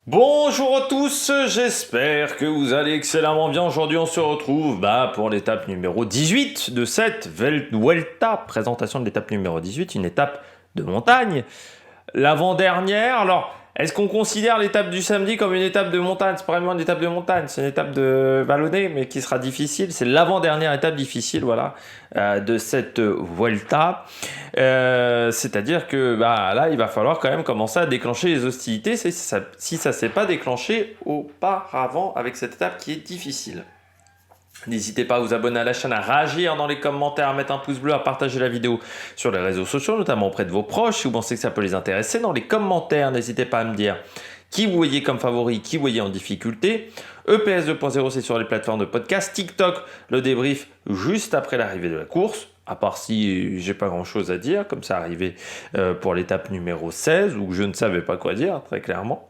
Bonjour à tous, j'espère que vous allez excellemment bien. Aujourd'hui, on se retrouve pour l'étape numéro 18 de cette Vuelta. Présentation de l'étape numéro 18, une étape de montagne. L'avant-dernière, alors, est-ce qu'on considère l'étape du samedi comme une étape de montagne? C'est pas vraiment une étape de montagne, c'est une étape de vallonnée, mais qui sera difficile. C'est l'avant-dernière étape difficile, voilà, de cette Vuelta. C'est-à-dire que là, il va falloir quand même commencer à déclencher les hostilités si ça ne s'est pas déclenché auparavant avec cette étape qui est difficile. N'hésitez pas à vous abonner à la chaîne, à réagir dans les commentaires, à mettre un pouce bleu, à partager la vidéo sur les réseaux sociaux, notamment auprès de vos proches, si vous pensez que ça peut les intéresser. Dans les commentaires, n'hésitez pas à me dire qui vous voyez comme favori, qui vous voyez en difficulté. EPS 2.0, c'est sur les plateformes de podcast. TikTok, le débrief juste après l'arrivée de la course. À part si j'ai pas grand chose à dire, comme ça arrivé pour l'étape numéro 16, où je ne savais pas quoi dire, très clairement.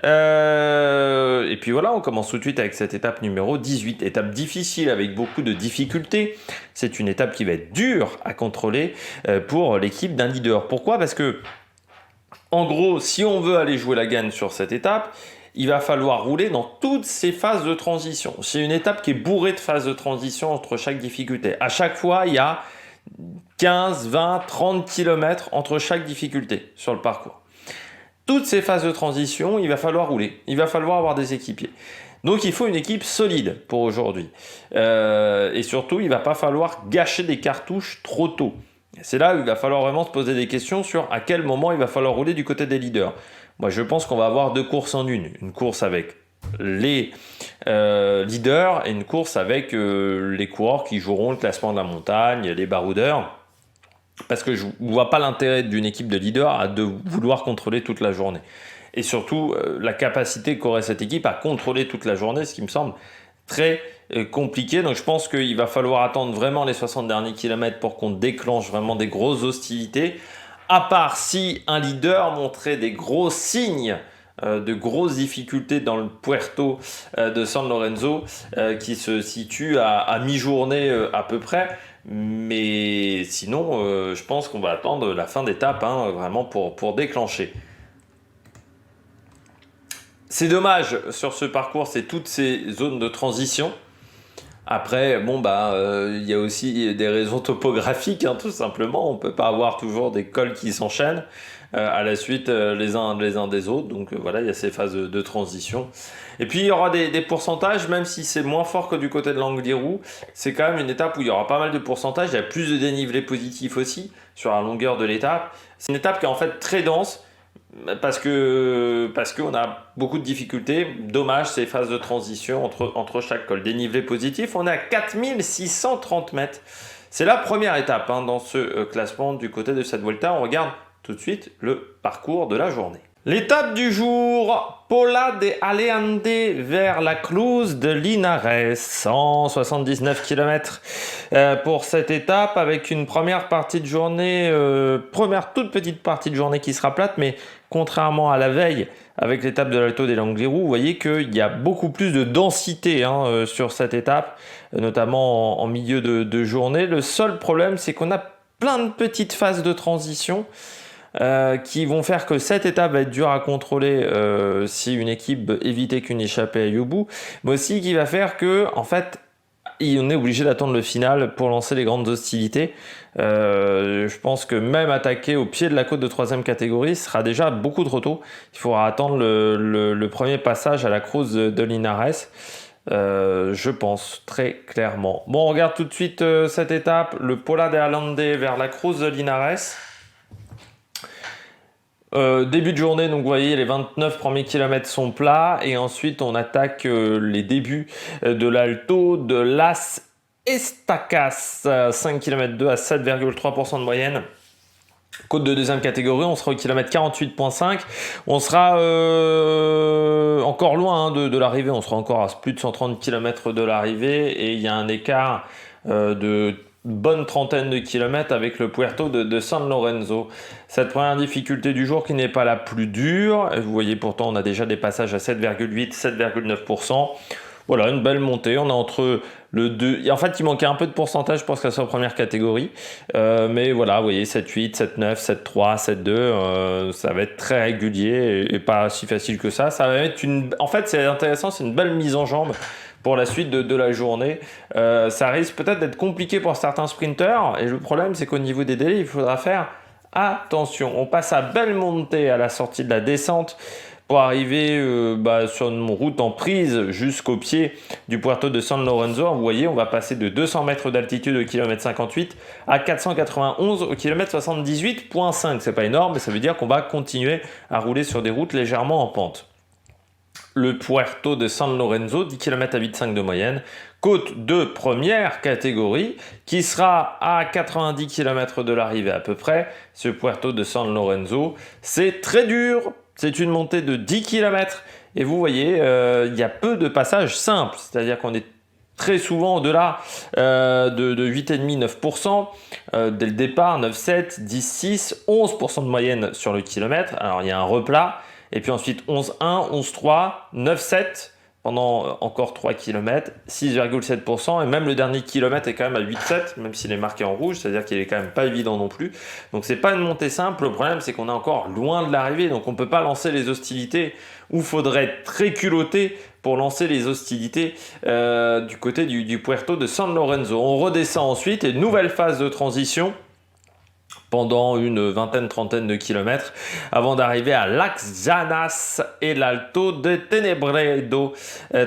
Et puis voilà, on commence tout de suite avec cette étape numéro 18, étape difficile avec beaucoup de difficultés. C'est une étape qui va être dure à contrôler pour l'équipe d'un leader. Pourquoi? Parce que, en gros, si on veut aller jouer la gagne sur cette étape, il va falloir rouler dans toutes ces phases de transition. C'est une étape qui est bourrée de phases de transition entre chaque difficulté. À chaque fois, il y a 15, 20, 30 km entre chaque difficulté sur le parcours. Toutes ces phases de transition, il va falloir rouler. Il va falloir avoir des équipiers. Donc il faut une équipe solide pour aujourd'hui. Et surtout, il ne va pas falloir gâcher des cartouches trop tôt. C'est là où il va falloir vraiment se poser des questions sur à quel moment il va falloir rouler du côté des leaders. Moi, je pense qu'on va avoir deux courses en une. Une course avec les leaders et une course avec les coureurs qui joueront le classement de la montagne, les baroudeurs. Parce que je ne vois pas l'intérêt d'une équipe de leaders à de vouloir contrôler toute la journée. Et surtout, la capacité qu'aurait cette équipe à contrôler toute la journée, ce qui me semble très compliqué. Donc je pense qu'il va falloir attendre vraiment les 60 derniers kilomètres pour qu'on déclenche vraiment des grosses hostilités. À part si un leader montrait des gros signes de grosses difficultés dans le Puerto de San Lorenzo, qui se situe à mi-journée à peu près. Mais sinon, je pense qu'on va attendre la fin d'étape vraiment pour déclencher. C'est dommage sur ce parcours, c'est toutes ces zones de transition. Après, il y a aussi des raisons topographiques, tout simplement. On ne peut pas avoir toujours des cols qui s'enchaînent à la suite les uns des autres. Donc voilà, il y a ces phases de transition. Et puis il y aura des pourcentages, même si c'est moins fort que du côté de l'Angliru. C'est quand même une étape où il y aura pas mal de pourcentages. Il y a plus de dénivelé positif aussi sur la longueur de l'étape. C'est une étape qui est en fait très dense. Parce qu'on a beaucoup de difficultés. Dommage ces phases de transition entre chaque col. Dénivelé positif, on est à 4630 mètres. C'est la première étape dans ce classement du côté de cette Vuelta. On regarde tout de suite le parcours de la journée. L'étape du jour, Pola de Aleande vers la Cruz de Linares, 179 km pour cette étape avec une première partie de journée, première toute petite partie de journée qui sera plate, mais contrairement à la veille avec l'étape de l'Alto del Angliru, vous voyez qu'il y a beaucoup plus de densité sur cette étape, notamment en milieu de journée. Le seul problème, c'est qu'on a plein de petites phases de transition qui vont faire que cette étape va être dure à contrôler si une équipe veut éviter qu'une échappée aille au bout, mais aussi qui va faire que, en fait, on est obligé d'attendre le final pour lancer les grandes hostilités. Je pense que même attaquer au pied de la côte de 3e catégorie sera déjà beaucoup trop tôt. Il faudra attendre le premier passage à la Cruz de Linares. Je pense très clairement. Bon, on regarde tout de suite cette étape, le Pola de Aleande vers la Cruz de Linares. Début de journée, donc vous voyez les 29 premiers kilomètres sont plats et ensuite on attaque les débuts de l'Alto de Las Estacas, 5 km 2 à 7,3% de moyenne. Côte de 2e catégorie, on sera au kilomètre 48,5. On sera encore loin de l'arrivée, on sera encore à plus de 130 km de l'arrivée et il y a un écart de bonne trentaine de kilomètres avec le Puerto de San Lorenzo. Cette première difficulté du jour qui n'est pas la plus dure. Vous voyez pourtant on a déjà des passages à 7,8, 7,9%. Voilà, une belle montée. On est entre Le 2, et en fait, il manquait un peu de pourcentage pour que ça soit première catégorie. Mais voilà, vous voyez, 7-8, 7-9, 7-3, 7-2, ça va être très régulier et pas si facile que ça. Ça va être en fait, c'est intéressant, c'est une belle mise en jambe pour la suite de la journée. Ça risque peut-être d'être compliqué pour certains sprinteurs. Et le problème, c'est qu'au niveau des délais, il faudra faire attention. On passe à belle montée à la sortie de la descente pour arriver sur une route en prise jusqu'au pied du Puerto de San Lorenzo. Vous voyez, on va passer de 200 mètres d'altitude au kilomètre 58 à 491 au kilomètre 78,5. C'est pas énorme, mais ça veut dire qu'on va continuer à rouler sur des routes légèrement en pente. Le Puerto de San Lorenzo, 10 km à 8,5 de moyenne, côte de première catégorie, qui sera à 90 km de l'arrivée à peu près. Ce Puerto de San Lorenzo, c'est très dur. C'est une montée de 10 km et vous voyez, il y a peu de passages simples, c'est-à-dire qu'on est très souvent au-delà de 8,5-9%, dès le départ, 9,7, 10,6, 11% de moyenne sur le kilomètre. Alors il y a un replat, et puis ensuite 11,1, 11,3, 9,7 pendant encore 3 km, 6,7%, et même le dernier kilomètre est quand même à 8,7, même s'il est marqué en rouge, c'est-à-dire qu'il est quand même pas évident non plus. Donc c'est pas une montée simple, le problème c'est qu'on est encore loin de l'arrivée, donc on peut pas lancer les hostilités, ou faudrait être très culotté pour lancer les hostilités du côté du Puerto de San Lorenzo. On redescend ensuite, et nouvelle phase de transition, pendant une vingtaine-trentaine de kilomètres avant d'arriver à Las Llanas et l'Alto de Tenebredo.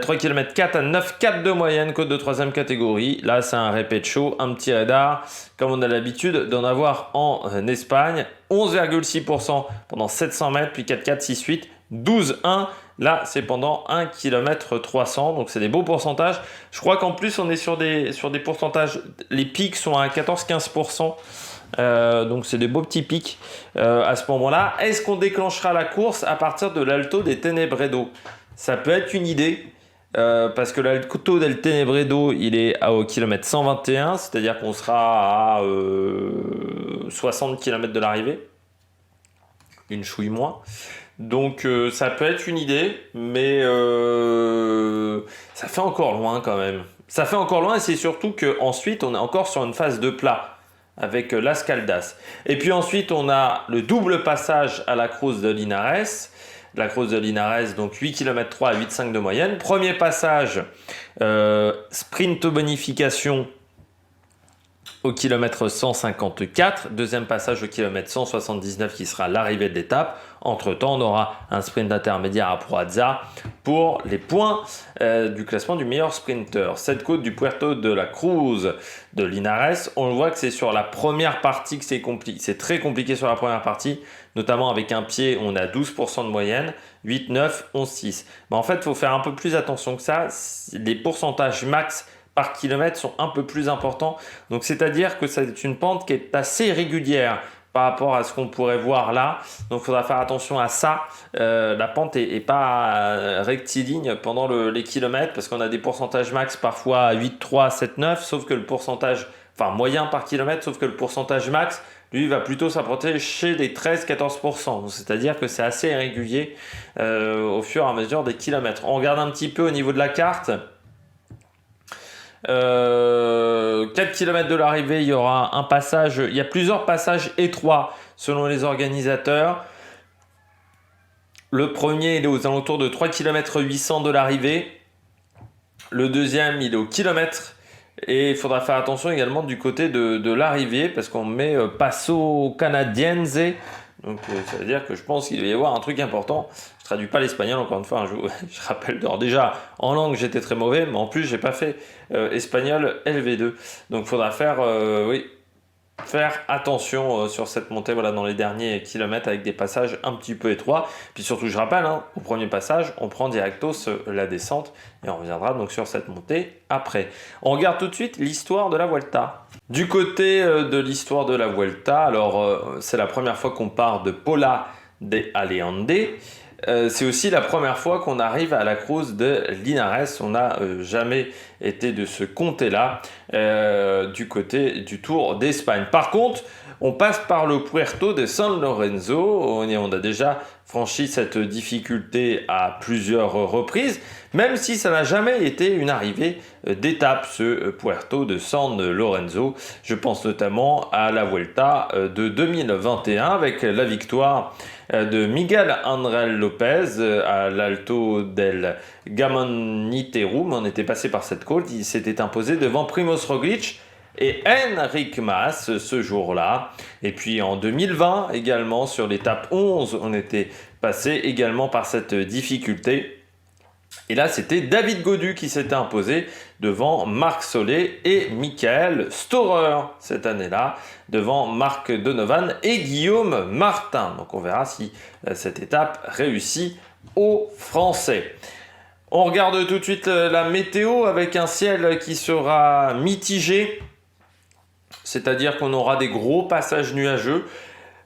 3 km 4 à 9,4 de moyenne, côte de 3e catégorie. Là, c'est un repetcho, un petit radar, comme on a l'habitude d'en avoir en Espagne. 11,6% pendant 700 mètres, puis 4,4, 6,8, 12,1. Là, c'est pendant 1 km 300, donc c'est des beaux pourcentages. Je crois qu'en plus, on est sur des pourcentages, les pics sont à 14-15%. Donc c'est des beaux petits pics à ce moment-là. Est-ce qu'on déclenchera la course à partir de l'Alto des Tenebredo? Ça peut être une idée parce que l'Alto del Tenebredo il est au kilomètre 121, c'est-à-dire qu'on sera à 60 km de l'arrivée, une chouille moins. Donc ça peut être une idée, mais ça fait encore loin quand même. Ça fait encore loin, et c'est surtout qu'ensuite on est encore sur une phase de plat avec Las Caldas. Et puis ensuite, on a le double passage à la Cruz de Linares. La Cruz de Linares, donc 8 km 3 à 8,5 de moyenne. Premier passage, sprint bonification au kilomètre 154. Deuxième passage au kilomètre 179 qui sera l'arrivée de l'étape. Entre-temps, on aura un sprint intermédiaire à Proaza pour les points du classement du meilleur sprinter. Cette côte du Puerto de la Cruz de Linares, on voit que c'est sur la première partie que c'est compliqué. C'est très compliqué sur la première partie, notamment avec un pied, on a 12% de moyenne, 8, 9, 11, 6. Mais en fait, il faut faire un peu plus attention que ça. Les pourcentages max par kilomètre sont un peu plus importants. Donc, c'est-à-dire que c'est une pente qui est assez régulière par rapport à ce qu'on pourrait voir là. Donc, il faudra faire attention à ça. La pente est pas rectiligne pendant les kilomètres parce qu'on a des pourcentages max parfois à 8, 3, 7, 9, sauf que le pourcentage, enfin moyen par kilomètre, sauf que le pourcentage max, lui, va plutôt s'approcher chez des 13-14%. C'est-à-dire que c'est assez irrégulier au fur et à mesure des kilomètres. On regarde un petit peu au niveau de la carte. 4 km de l'arrivée, il y aura un passage, il y a plusieurs passages étroits selon les organisateurs. Le premier, il est aux alentours de 3 km 800 de l'arrivée. Le deuxième, il est au kilomètre. Et il faudra faire attention également du côté de l'arrivée parce qu'on met Paso Canadiense. Donc ça veut dire que je pense qu'il va y avoir un truc important. Je traduis pas l'espagnol encore une fois, hein, je rappelle. Alors déjà en langue j'étais très mauvais, mais en plus j'ai pas fait espagnol LV2. Donc il faudra faire attention sur cette montée, voilà, dans les derniers kilomètres avec des passages un petit peu étroits. Puis surtout je rappelle, hein, au premier passage on prend directos la descente et on reviendra donc sur cette montée après. On regarde tout de suite l'histoire de la Vuelta. Du côté de l'histoire de la Vuelta, alors c'est la première fois qu'on part de Pola de Allende. C'est aussi la première fois qu'on arrive à la Cruz de Linares. On n'a jamais été de ce comté-là du côté du Tour d'Espagne. Par contre, On passe par le Puerto de San Lorenzo. On a déjà franchi cette difficulté à plusieurs reprises, même si ça n'a jamais été une arrivée d'étape, ce Puerto de San Lorenzo. Je pense notamment à la Vuelta de 2021 avec la victoire de Miguel Ángel López à l'Alto del Gamoniterum. On était passé par cette côte, il s'était imposé devant Primoz Roglic et Enric Mas ce jour-là. Et puis en 2020 également, sur l'étape 11, on était passé également par cette difficulté. Et là, c'était David Gaudu qui s'était imposé devant Marc Solé et Michael Storer cette année-là, devant Marc Donovan et Guillaume Martin. Donc on verra si cette étape réussit aux Français. On regarde tout de suite la météo avec un ciel qui sera mitigé, c'est-à-dire qu'on aura des gros passages nuageux.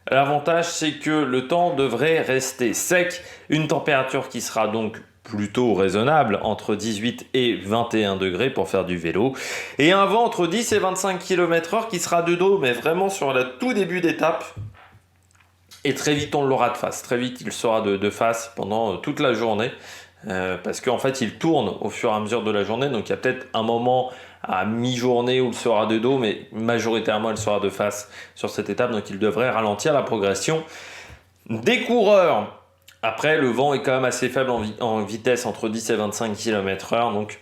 L'avantage, c'est que le temps devrait rester sec, une température qui sera donc plutôt raisonnable, entre 18 et 21 degrés pour faire du vélo, et un vent entre 10 et 25 km/h qui sera de dos, mais vraiment sur le tout début d'étape. Et très vite, on l'aura de face. Très vite, il sera de face pendant toute la journée, parce qu'en fait, il tourne au fur et à mesure de la journée, donc il y a peut-être un moment à mi-journée où il sera de dos, mais majoritairement, il sera de face sur cette étape, donc il devrait ralentir la progression des coureurs. Après, le vent est quand même assez faible en vitesse, entre 10 et 25 km/h, donc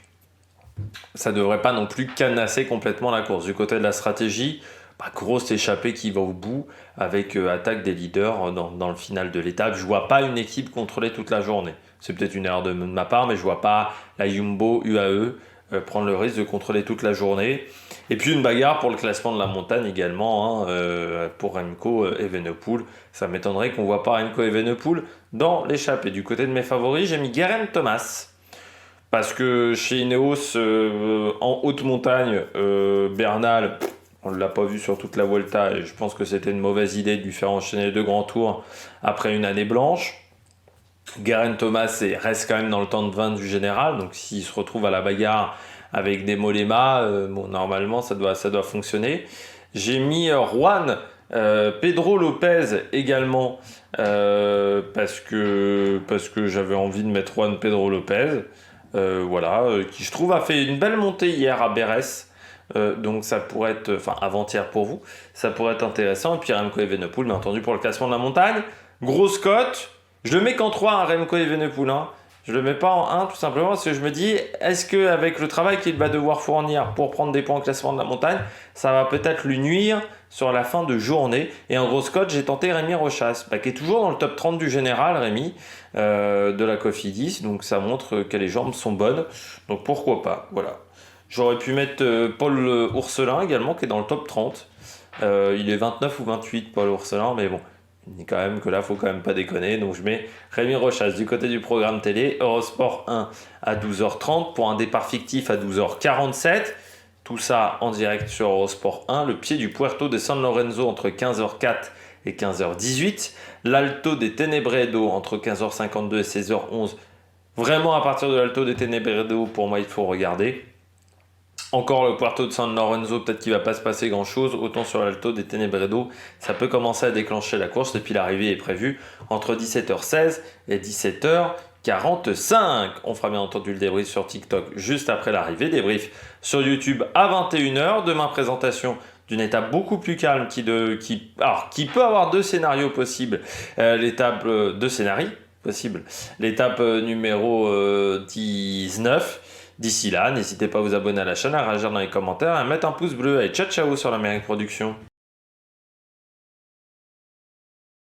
ça ne devrait pas non plus canasser complètement la course. Du côté de la stratégie, grosse échappée qui va au bout avec attaque des leaders dans le final de l'étape. Je ne vois pas une équipe contrôler toute la journée. C'est peut-être une erreur de ma part, mais je ne vois pas la Jumbo UAE prendre le risque de contrôler toute la journée. Et puis une bagarre pour le classement de la montagne également, pour Remco Evenepoel. Ça m'étonnerait qu'on ne voit pas Remco Evenepoel dans l'échappée. Du côté de mes favoris, j'ai mis Geraint Thomas. Parce que chez Ineos, en haute montagne, Bernal, on ne l'a pas vu sur toute la Vuelta. Et je pense que c'était une mauvaise idée de lui faire enchaîner 2 grands tours après une année blanche. Geraint Thomas reste quand même dans le temps de 20 du général, donc s'il se retrouve à la bagarre avec des Mollema, normalement ça doit fonctionner. J'ai mis Juan Pedro Lopez également, parce que j'avais envie de mettre Juan Pedro Lopez, qui je trouve a fait une belle montée hier à Bérès. Donc ça pourrait être, avant-hier pour vous, ça pourrait être intéressant. Et puis Remco Evenepoel, bien entendu, pour le classement de la montagne. Grosse cote. Je le mets qu'en 3 à Remco Evenepoel. Je le mets pas en 1 tout simplement parce que je me dis, est-ce qu'avec le travail qu'il va devoir fournir pour prendre des points au classement de la montagne, ça va peut-être lui nuire sur la fin de journée. Et en grosse cote, j'ai tenté Rémi Rochas, qui est toujours dans le top 30 du général, Rémi, de la Cofidis. Donc ça montre que les jambes sont bonnes. Donc pourquoi pas, voilà. J'aurais pu mettre Paul Ourselin également, qui est dans le top 30. Il est 29 ou 28, Paul Ourselin, mais bon. Il dit quand même que là, faut quand même pas déconner. Donc je mets Rémi Rochas du côté du programme télé, Eurosport 1 à 12h30 pour un départ fictif à 12h47. Tout ça en direct sur Eurosport 1. Le pied du Puerto de San Lorenzo entre 15h04 et 15h18. L'Alto des Tenebredo entre 15h52 et 16h11. Vraiment à partir de l'Alto des Tenebredo, pour moi, il faut regarder. Encore le Puerto de San Lorenzo, peut-être qu'il ne va pas se passer grand-chose. Autant sur l'Alto des Tenebredo, ça peut commencer à déclencher la course. Et puis l'arrivée est prévue entre 17h16 et 17h45. On fera bien entendu le débrief sur TikTok juste après l'arrivée. Débrief sur YouTube à 21h. Demain, présentation d'une étape beaucoup plus calme qui peut avoir 2 scénarios possibles. L'étape L'étape numéro 19. D'ici là, n'hésitez pas à vous abonner à la chaîne, à réagir dans les commentaires, à mettre un pouce bleu. Et ciao ciao sur l'Amérique Production.